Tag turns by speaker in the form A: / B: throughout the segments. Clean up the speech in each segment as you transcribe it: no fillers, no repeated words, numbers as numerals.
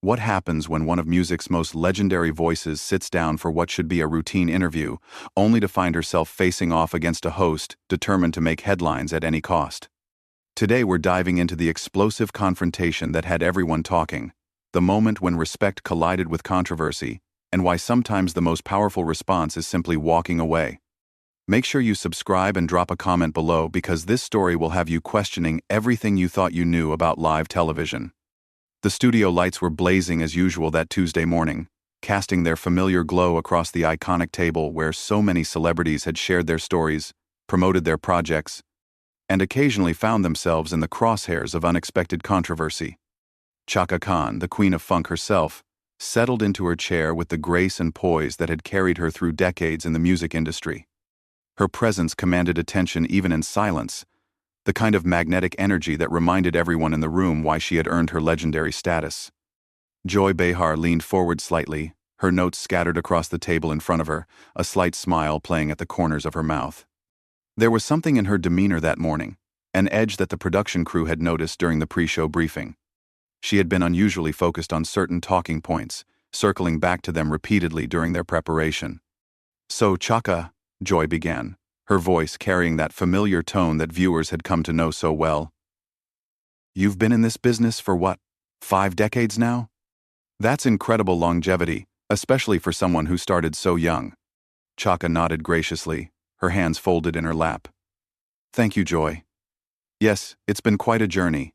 A: What happens when one of music's most legendary voices sits down for what should be a routine interview, only to find herself facing off against a host determined to make headlines at any cost? Today we're diving into the explosive confrontation that had everyone talking, the moment when respect collided with controversy, and why sometimes the most powerful response is simply walking away. Make sure you subscribe and drop a comment below because this story will have you questioning everything you thought you knew about live television. The studio lights were blazing as usual that Tuesday morning, casting their familiar glow across the iconic table where so many celebrities had shared their stories, promoted their projects, and occasionally found themselves in the crosshairs of unexpected controversy. Chaka Khan, the queen of funk herself, settled into her chair with the grace and poise that had carried her through decades in the music industry. Her presence commanded attention even in silence, the kind of magnetic energy that reminded everyone in the room why she had earned her legendary status. Joy Behar leaned forward slightly, her notes scattered across the table in front of her, a slight smile playing at the corners of her mouth. There was something in her demeanor that morning, an edge that the production crew had noticed during the pre-show briefing. She had been unusually focused on certain talking points, circling back to them repeatedly during their preparation. "So, Chaka," Joy began, her voice carrying that familiar tone that viewers had come to know so well. "You've been in this business for what, 5 decades now? That's incredible longevity, especially for someone who started so young." Chaka nodded graciously, her hands folded in her lap. "Thank you, Joy. Yes, it's been quite a journey.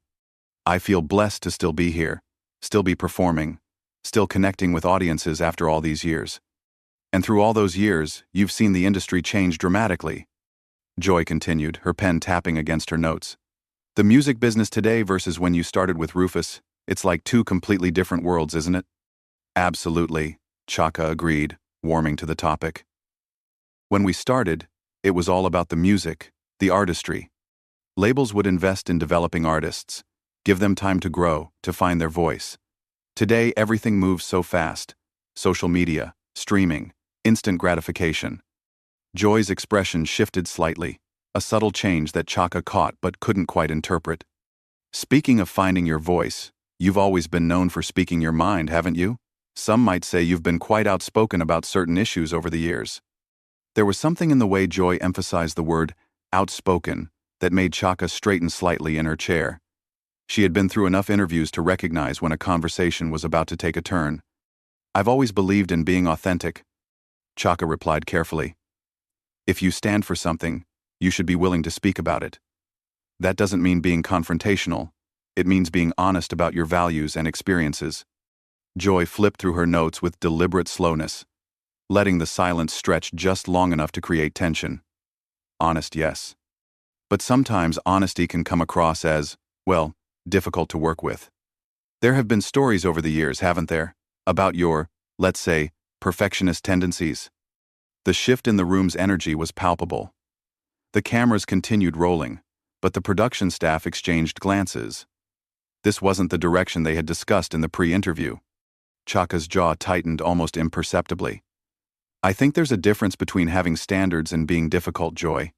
A: I feel blessed to still be here, still be performing, still connecting with audiences after all these years. And through all those years, you've seen the industry change dramatically." Joy continued, her pen tapping against her notes. "The music business today versus when you started with Rufus, it's like 2 completely different worlds, isn't it?" "Absolutely," Chaka agreed, warming to the topic. "When we started, it was all about the music, the artistry. Labels would invest in developing artists, give them time to grow, to find their voice. Today, everything moves so fast. Social media, streaming, instant gratification." Joy's expression shifted slightly, a subtle change that Chaka caught but couldn't quite interpret. "Speaking of finding your voice, you've always been known for speaking your mind, haven't you? Some might say you've been quite outspoken about certain issues over the years." There was something in the way Joy emphasized the word outspoken that made Chaka straighten slightly in her chair. She had been through enough interviews to recognize when a conversation was about to take a turn. "I've always believed in being authentic," Chaka replied carefully. "If you stand for something, you should be willing to speak about it. That doesn't mean being confrontational. It means being honest about your values and experiences." Joy flipped through her notes with deliberate slowness, letting the silence stretch just long enough to create tension. "Honest, yes. But sometimes honesty can come across as, well, difficult to work with. There have been stories over the years, haven't there, about your, let's say, perfectionist tendencies?" The shift in the room's energy was palpable. The cameras continued rolling, but the production staff exchanged glances. This wasn't the direction they had discussed in the pre-interview. Chaka's jaw tightened almost imperceptibly. "I think there's a difference between having standards and being difficult, Joy.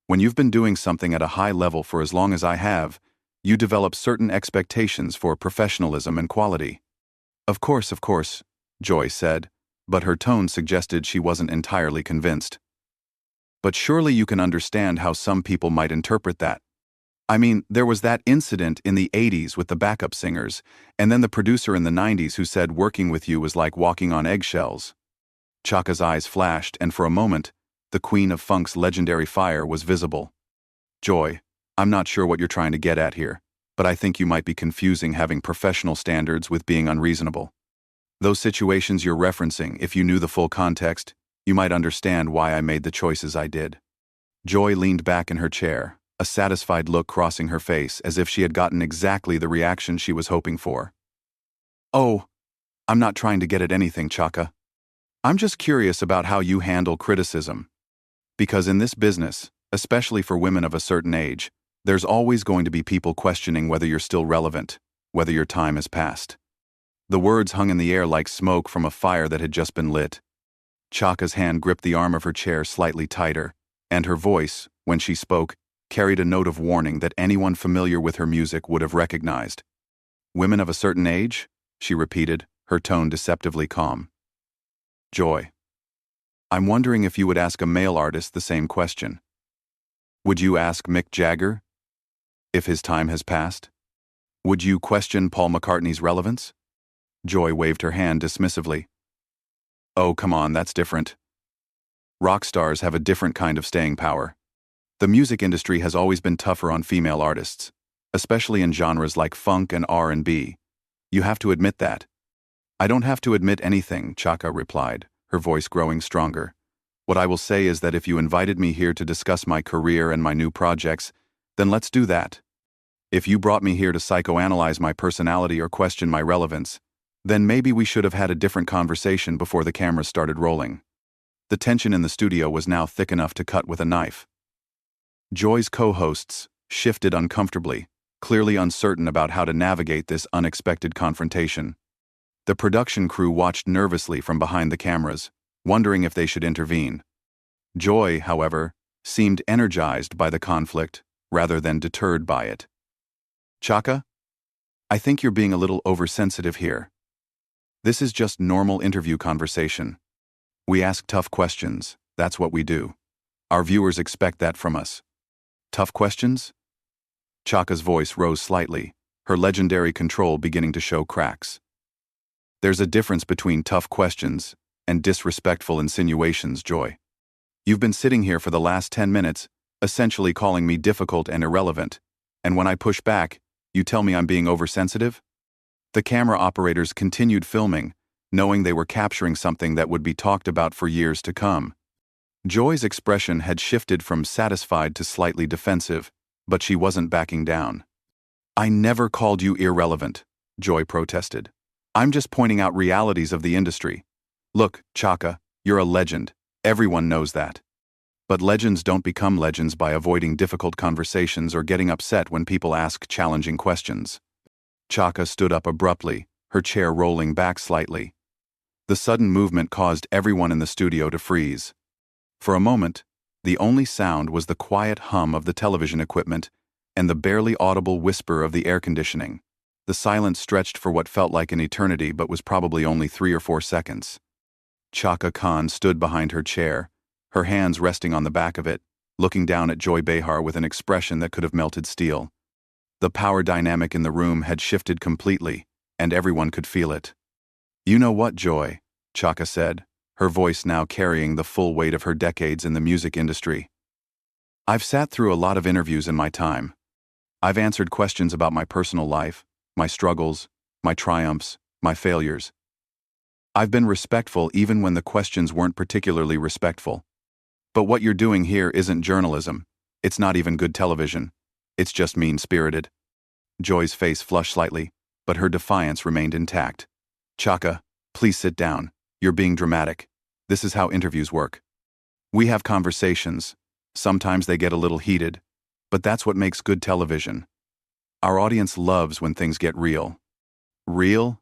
A: When you've been doing something at a high level for as long as I have, you develop certain expectations for professionalism and quality." Of course," Joy said, but her tone suggested she wasn't entirely convinced. "But surely you can understand how some people might interpret that. I mean, there was that incident in the 80s with the backup singers, and then the producer in the 90s who said working with you was like walking on eggshells." Chaka's eyes flashed, and for a moment, the queen of funk's legendary fire was visible. "Joy, I'm not sure what you're trying to get at here, but I think you might be confusing having professional standards with being unreasonable. Those situations you're referencing, if you knew the full context, you might understand why I made the choices I did." Joy leaned back in her chair, a satisfied look crossing her face as if she had gotten exactly the reaction she was hoping for. "Oh, I'm not trying to get at anything, Chaka. I'm just curious about how you handle criticism. Because in this business, especially for women of a certain age, there's always going to be people questioning whether you're still relevant, whether your time has passed." The words hung in the air like smoke from a fire that had just been lit. Chaka's hand gripped the arm of her chair slightly tighter, and her voice, when she spoke, carried a note of warning that anyone familiar with her music would have recognized. "Women of a certain age? she repeated, her tone deceptively calm. Joy. I'm wondering if you would ask a male artist the same question. Would you ask Mick Jagger if his time has passed? Would you question Paul McCartney's relevance? Joy waved her hand dismissively. Oh, come on, that's different. Rock stars have a different kind of staying power. The music industry has always been tougher on female artists, especially in genres like funk and R&B. You have to admit that. I don't have to admit anything, Chaka replied, her voice growing stronger. What I will say is that if you invited me here to discuss my career and my new projects, then let's do that. If you brought me here to psychoanalyze my personality or question my relevance, then maybe we should have had a different conversation before the cameras started rolling. The tension in the studio was now thick enough to cut with a knife. Joy's co-hosts shifted uncomfortably, clearly uncertain about how to navigate this unexpected confrontation. The production crew watched nervously from behind the cameras, wondering if they should intervene. Joy, however, seemed energized by the conflict rather than deterred by it. Chaka, I think you're being a little oversensitive here. This is just normal interview conversation. We ask tough questions, that's what we do. Our viewers expect that from us. Tough questions? Chaka's voice rose slightly, her legendary control beginning to show cracks. There's a difference between tough questions and disrespectful insinuations, Joy. You've been sitting here for the last 10 minutes, essentially calling me difficult and irrelevant, and when I push back, you tell me I'm being oversensitive? The camera operators continued filming, knowing they were capturing something that would be talked about for years to come. Joy's expression had shifted from satisfied to slightly defensive, but she wasn't backing down. I never called you irrelevant, Joy protested. I'm just pointing out realities of the industry. Look, Chaka, you're a legend. Everyone knows that. But legends don't become legends by avoiding difficult conversations or getting upset when people ask challenging questions. Chaka stood up abruptly, her chair rolling back slightly. The sudden movement caused everyone in the studio to freeze. For a moment, the only sound was the quiet hum of the television equipment and the barely audible whisper of the air conditioning. The silence stretched for what felt like an eternity but was probably only 3 or 4 seconds. Chaka Khan stood behind her chair, her hands resting on the back of it, looking down at Joy Behar with an expression that could have melted steel. The power dynamic in the room had shifted completely, and everyone could feel it. You know what, Joy? Chaka said, her voice now carrying the full weight of her decades in the music industry. I've sat through a lot of interviews in my time. I've answered questions about my personal life, my struggles, my triumphs, my failures. I've been respectful even when the questions weren't particularly respectful. But what you're doing here isn't journalism. It's not even good television. It's just mean-spirited. Joy's face flushed slightly, but her defiance remained intact. Chaka, please sit down. You're being dramatic. This is how interviews work. We have conversations. Sometimes they get a little heated, but that's what makes good television. Our audience loves when things get real. Real?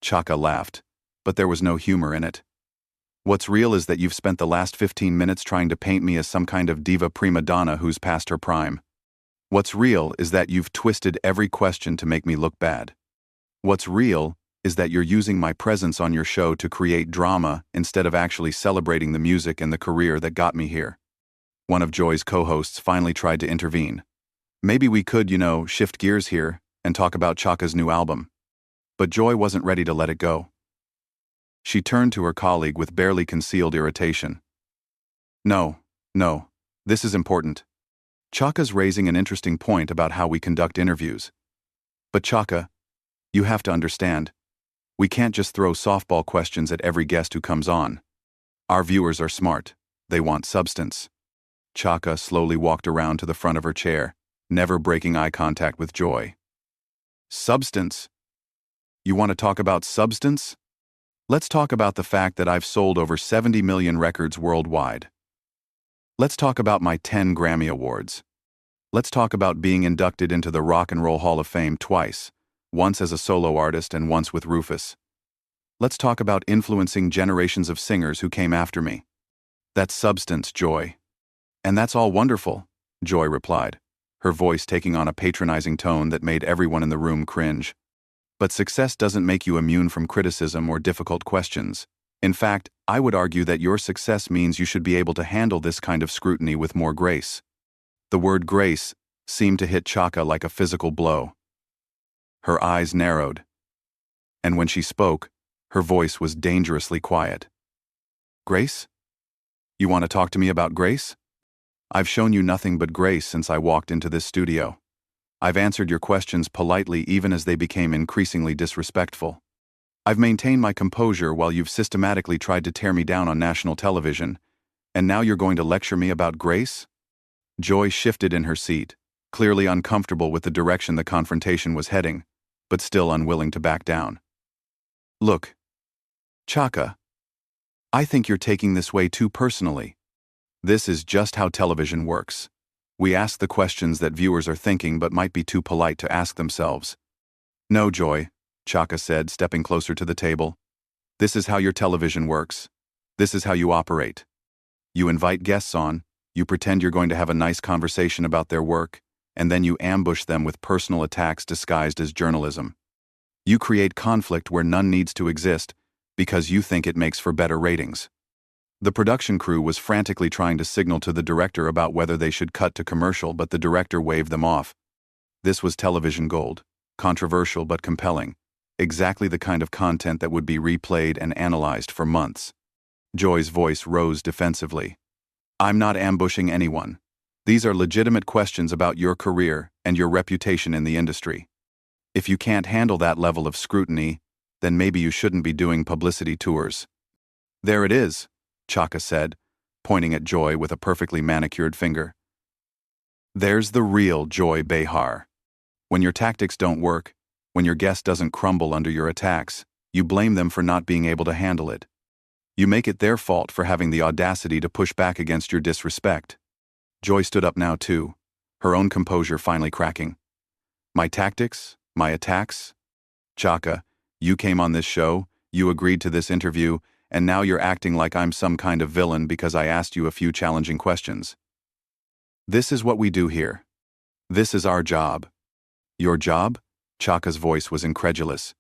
A: Chaka laughed, but there was no humor in it. What's real is that you've spent the last 15 minutes trying to paint me as some kind of diva prima donna who's past her prime. What's real is that you've twisted every question to make me look bad. What's real is that you're using my presence on your show to create drama instead of actually celebrating the music and the career that got me here. One of Joy's co-hosts finally tried to intervene. Maybe we could, shift gears here and talk about Chaka's new album. But Joy wasn't ready to let it go. She turned to her colleague with barely concealed irritation. No, this is important. Chaka's raising an interesting point about how we conduct interviews. But Chaka, you have to understand, we can't just throw softball questions at every guest who comes on. Our viewers are smart. They want substance. Chaka slowly walked around to the front of her chair, never breaking eye contact with Joy. Substance? You want to talk about substance? Let's talk about the fact that I've sold over 70 million records worldwide. Let's talk about my 10 Grammy Awards. Let's talk about being inducted into the Rock and Roll Hall of Fame twice, once as a solo artist and once with Rufus. Let's talk about influencing generations of singers who came after me. That's substance, Joy. And that's all wonderful, Joy replied, her voice taking on a patronizing tone that made everyone in the room cringe. But success doesn't make you immune from criticism or difficult questions. In fact, I would argue that your success means you should be able to handle this kind of scrutiny with more grace. The word grace seemed to hit Chaka like a physical blow. Her eyes narrowed. And when she spoke, her voice was dangerously quiet. Grace? You want to talk to me about grace? I've shown you nothing but grace since I walked into this studio. I've answered your questions politely even as they became increasingly disrespectful. I've maintained my composure while you've systematically tried to tear me down on national television, and now you're going to lecture me about grace? Joy shifted in her seat, clearly uncomfortable with the direction the confrontation was heading, but still unwilling to back down. Look, Chaka, I think you're taking this way too personally. This is just how television works. We ask the questions that viewers are thinking but might be too polite to ask themselves. No, Joy, Chaka said, stepping closer to the table. This is how your television works. This is how you operate. You invite guests on, you pretend you're going to have a nice conversation about their work, and then you ambush them with personal attacks disguised as journalism. You create conflict where none needs to exist because you think it makes for better ratings. The production crew was frantically trying to signal to the director about whether they should cut to commercial, but the director waved them off. This was television gold, controversial but compelling, exactly the kind of content that would be replayed and analyzed for months. Joy's voice rose defensively. I'm not ambushing anyone. These are legitimate questions about your career and your reputation in the industry. If you can't handle that level of scrutiny, then maybe you shouldn't be doing publicity tours. There it is, Chaka said, pointing at Joy with a perfectly manicured finger. There's the real Joy Behar. When your tactics don't work, when your guest doesn't crumble under your attacks, you blame them for not being able to handle it. You make it their fault for having the audacity to push back against your disrespect. Joy stood up now too, her own composure finally cracking. My tactics? My attacks? Chaka, you came on this show, you agreed to this interview, and now you're acting like I'm some kind of villain because I asked you a few challenging questions. This is what we do here. This is our job. Your job? Chaka's voice was incredulous.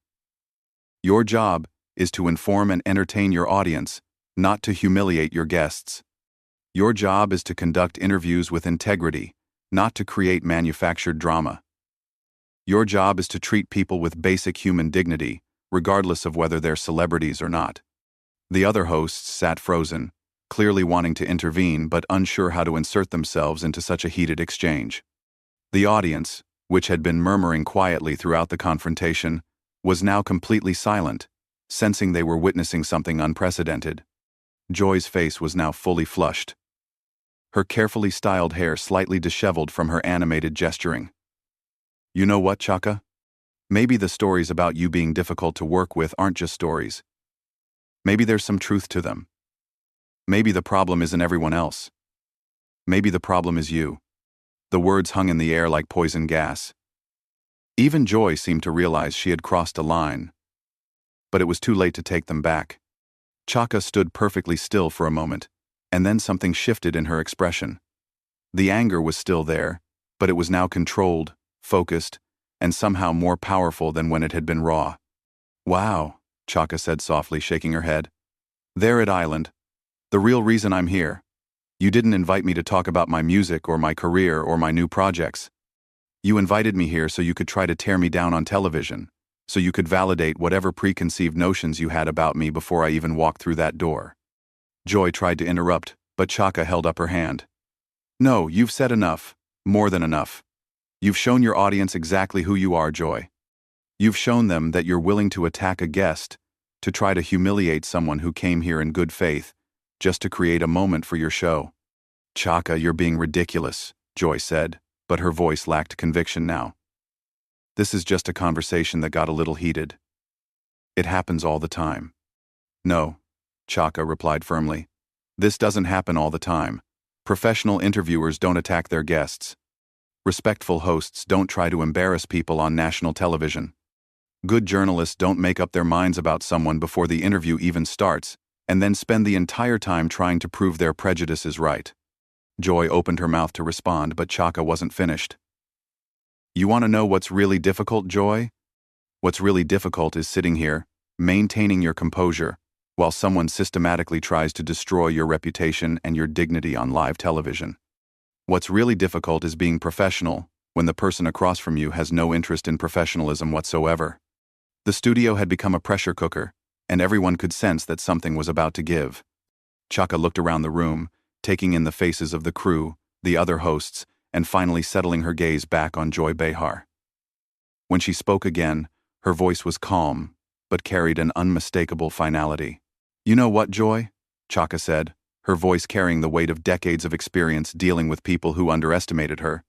A: Your job is to inform and entertain your audience, not to humiliate your guests. Your job is to conduct interviews with integrity, not to create manufactured drama. Your job is to treat people with basic human dignity, regardless of whether they're celebrities or not. The other hosts sat frozen, clearly wanting to intervene but unsure how to insert themselves into such a heated exchange. The audience, which had been murmuring quietly throughout the confrontation, was now completely silent, sensing they were witnessing something unprecedented. Joy's face was now fully flushed. Her carefully styled hair slightly disheveled from her animated gesturing. You know what, Chaka? Maybe the stories about you being difficult to work with aren't just stories. Maybe there's some truth to them. Maybe the problem isn't everyone else. Maybe the problem is you. The words hung in the air like poison gas. Even Joy seemed to realize she had crossed a line. But it was too late to take them back. Chaka stood perfectly still for a moment, and then something shifted in her expression. The anger was still there, but it was now controlled, focused, and somehow more powerful than when it had been raw. Wow, Chaka said softly, shaking her head. There at Island. The real reason I'm here. You didn't invite me to talk about my music or my career or my new projects. You invited me here so you could try to tear me down on television, so you could validate whatever preconceived notions you had about me before I even walked through that door. Joy tried to interrupt, but Chaka held up her hand. No, you've said enough, more than enough. You've shown your audience exactly who you are, Joy. You've shown them that you're willing to attack a guest, to try to humiliate someone who came here in good faith, just to create a moment for your show. Chaka, you're being ridiculous, Joy said, but her voice lacked conviction now. This is just a conversation that got a little heated. It happens all the time. No, Chaka replied firmly. This doesn't happen all the time. Professional interviewers don't attack their guests. Respectful hosts don't try to embarrass people on national television. Good journalists don't make up their minds about someone before the interview even starts, and then spend the entire time trying to prove their prejudice is right. Joy opened her mouth to respond, but Chaka wasn't finished. You want to know what's really difficult, Joy? What's really difficult is sitting here, maintaining your composure, while someone systematically tries to destroy your reputation and your dignity on live television. What's really difficult is being professional when the person across from you has no interest in professionalism whatsoever. The studio had become a pressure cooker, and everyone could sense that something was about to give. Chaka looked around the room, taking in the faces of the crew, the other hosts, and finally settling her gaze back on Joy Behar. When she spoke again, her voice was calm, but carried an unmistakable finality. "You know what, Joy?" Chaka said, her voice carrying the weight of decades of experience dealing with people who underestimated her.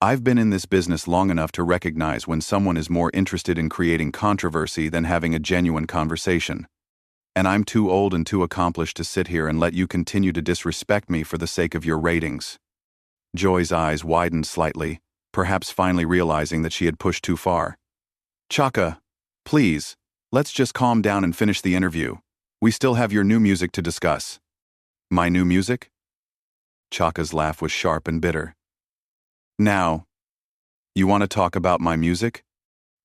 A: "I've been in this business long enough to recognize when someone is more interested in creating controversy than having a genuine conversation. And I'm too old and too accomplished to sit here and let you continue to disrespect me for the sake of your ratings." Joy's eyes widened slightly, perhaps finally realizing that she had pushed too far. "Chaka, please, let's just calm down and finish the interview. We still have your new music to discuss." "My new music?" Chaka's laugh was sharp and bitter. "Now, you want to talk about my music?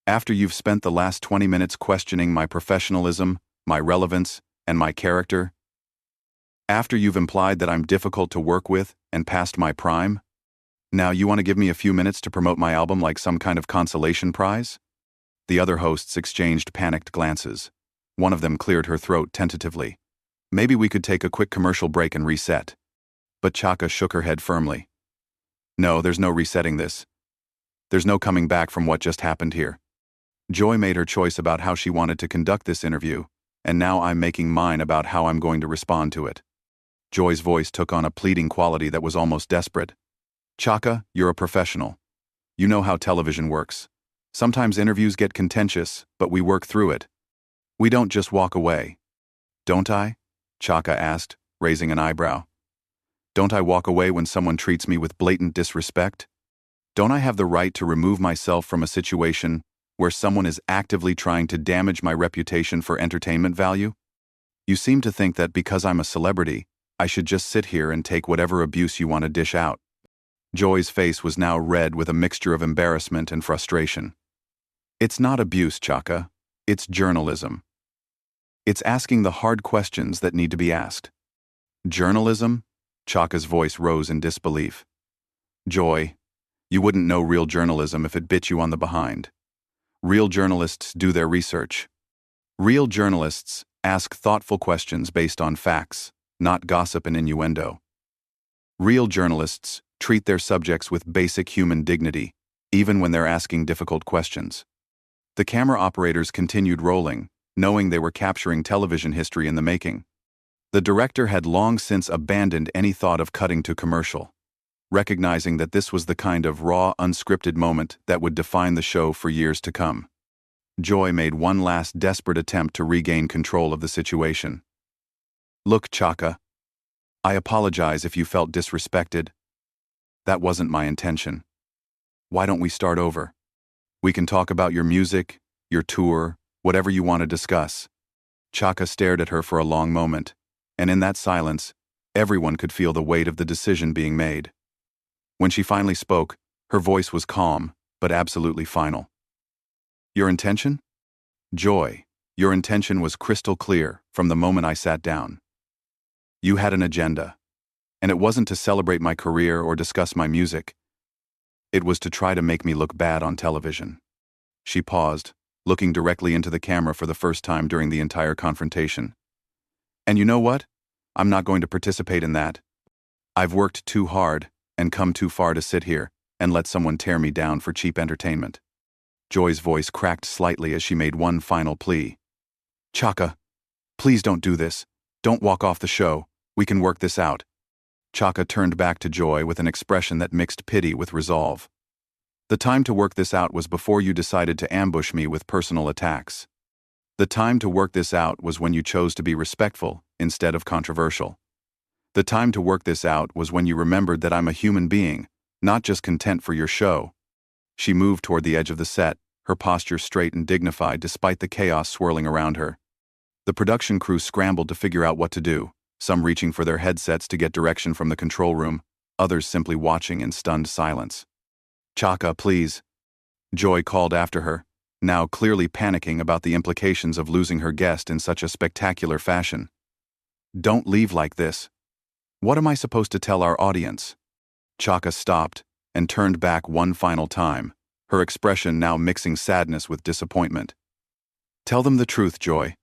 A: After you've spent the last 20 minutes questioning my professionalism, my relevance, and my character? After you've implied that I'm difficult to work with and past my prime? Now you want to give me a few minutes to promote my album like some kind of consolation prize?" The other hosts exchanged panicked glances. One of them cleared her throat tentatively. "Maybe we could take a quick commercial break and reset." But Chaka shook her head firmly. "No, there's no resetting this. There's no coming back from what just happened here. Joy made her choice about how she wanted to conduct this interview, and now I'm making mine about how I'm going to respond to it." Joy's voice took on a pleading quality that was almost desperate. "Chaka, you're a professional. You know how television works. Sometimes interviews get contentious, but we work through it. We don't just walk away." "Don't I?" Chaka asked, raising an eyebrow. "Don't I walk away when someone treats me with blatant disrespect? Don't I have the right to remove myself from a situation where someone is actively trying to damage my reputation for entertainment value? You seem to think that because I'm a celebrity, I should just sit here and take whatever abuse you want to dish out." Joy's face was now red with a mixture of embarrassment and frustration. "It's not abuse, Chaka. It's journalism. It's asking the hard questions that need to be asked." "Journalism?" Chaka's voice rose in disbelief. "Joy, you wouldn't know real journalism if it bit you on the behind. Real journalists do their research. Real journalists ask thoughtful questions based on facts, not gossip and innuendo. Real journalists treat their subjects with basic human dignity, even when they're asking difficult questions." The camera operators continued rolling, knowing they were capturing television history in the making. The director had long since abandoned any thought of cutting to commercial, recognizing that this was the kind of raw, unscripted moment that would define the show for years to come. Joy made one last desperate attempt to regain control of the situation. "Look, Chaka, I apologize if you felt disrespected. That wasn't my intention. Why don't we start over? We can talk about your music, your tour, whatever you want to discuss." Chaka stared at her for a long moment, and in that silence, everyone could feel the weight of the decision being made. When she finally spoke, her voice was calm, but absolutely final. "Your intention? Joy, your intention was crystal clear from the moment I sat down. You had an agenda, and it wasn't to celebrate my career or discuss my music. It was to try to make me look bad on television." She paused, looking directly into the camera for the first time during the entire confrontation. "And you know what? I'm not going to participate in that. I've worked too hard and come too far to sit here and let someone tear me down for cheap entertainment." Joy's voice cracked slightly as she made one final plea. "Chaka, please don't do this. Don't walk off the show. We can work this out." Chaka turned back to Joy with an expression that mixed pity with resolve. "The time to work this out was before you decided to ambush me with personal attacks. The time to work this out was when you chose to be respectful instead of controversial. The time to work this out was when you remembered that I'm a human being, not just content for your show." She moved toward the edge of the set, her posture straight and dignified despite the chaos swirling around her. The production crew scrambled to figure out what to do, some reaching for their headsets to get direction from the control room, others simply watching in stunned silence. "Chaka, please," Joy called after her, now clearly panicking about the implications of losing her guest in such a spectacular fashion. "Don't leave like this. What am I supposed to tell our audience?" Chaka stopped and turned back one final time, her expression now mixing sadness with disappointment. "Tell them the truth, Joy.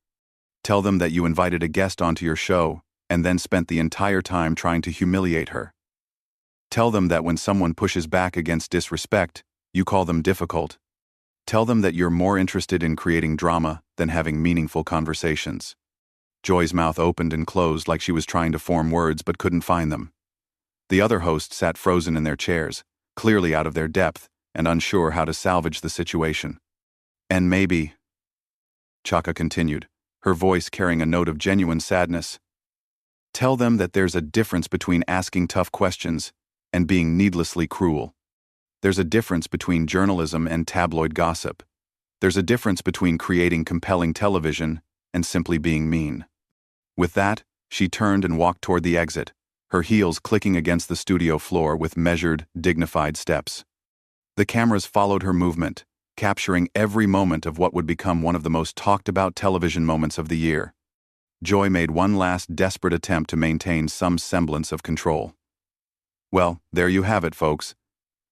A: Tell them that you invited a guest onto your show and then spent the entire time trying to humiliate her. Tell them that when someone pushes back against disrespect, you call them difficult. Tell them that you're more interested in creating drama than having meaningful conversations." Joy's mouth opened and closed like she was trying to form words but couldn't find them. The other hosts sat frozen in their chairs, clearly out of their depth and unsure how to salvage the situation. "And maybe," Chaka continued, her voice carrying a note of genuine sadness, "tell them that there's a difference between asking tough questions and being needlessly cruel. There's a difference between journalism and tabloid gossip. There's a difference between creating compelling television and simply being mean." With that, she turned and walked toward the exit, her heels clicking against the studio floor with measured, dignified steps. The cameras followed her movement, capturing every moment of what would become one of the most talked-about television moments of the year. Joy made one last desperate attempt to maintain some semblance of control. "Well, there you have it, folks.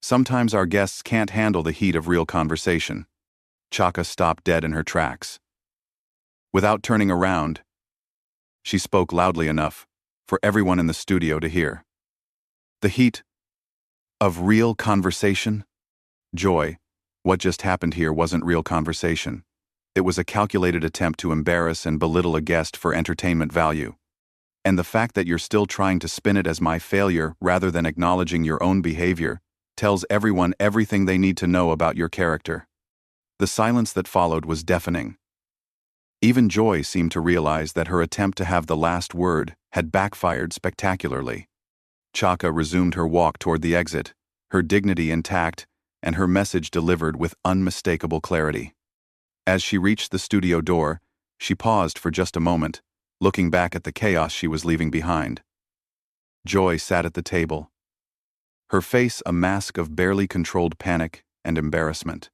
A: Sometimes our guests can't handle the heat of real conversation." Chaka stopped dead in her tracks. Without turning around, she spoke loudly enough for everyone in the studio to hear. "The heat of real conversation? Joy, what just happened here wasn't real conversation. It was a calculated attempt to embarrass and belittle a guest for entertainment value. And the fact that you're still trying to spin it as my failure rather than acknowledging your own behavior tells everyone everything they need to know about your character." The silence that followed was deafening. Even Joy seemed to realize that her attempt to have the last word had backfired spectacularly. Chaka resumed her walk toward the exit, her dignity intact and her message delivered with unmistakable clarity. As she reached the studio door, she paused for just a moment, looking back at the chaos she was leaving behind. Joy sat at the table, her face a mask of barely controlled panic and embarrassment.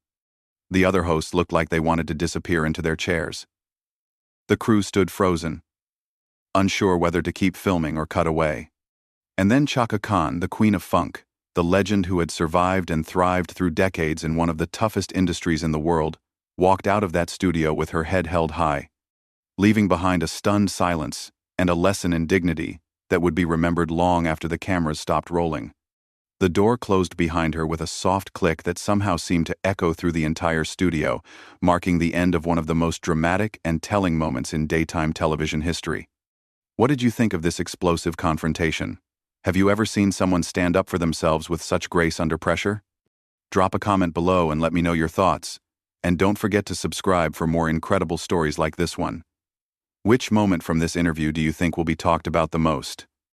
A: The other hosts looked like they wanted to disappear into their chairs. The crew stood frozen, unsure whether to keep filming or cut away. And then Chaka Khan, the Queen of Funk, the legend who had survived and thrived through decades in one of the toughest industries in the world, walked out of that studio with her head held high, leaving behind a stunned silence and a lesson in dignity that would be remembered long after the cameras stopped rolling. The door closed behind her with a soft click that somehow seemed to echo through the entire studio, marking the end of one of the most dramatic and telling moments in daytime television history. What did you think of this explosive confrontation? Have you ever seen someone stand up for themselves with such grace under pressure? Drop a comment below and let me know your thoughts. And don't forget to subscribe for more incredible stories like this one. Which moment from this interview do you think will be talked about the most?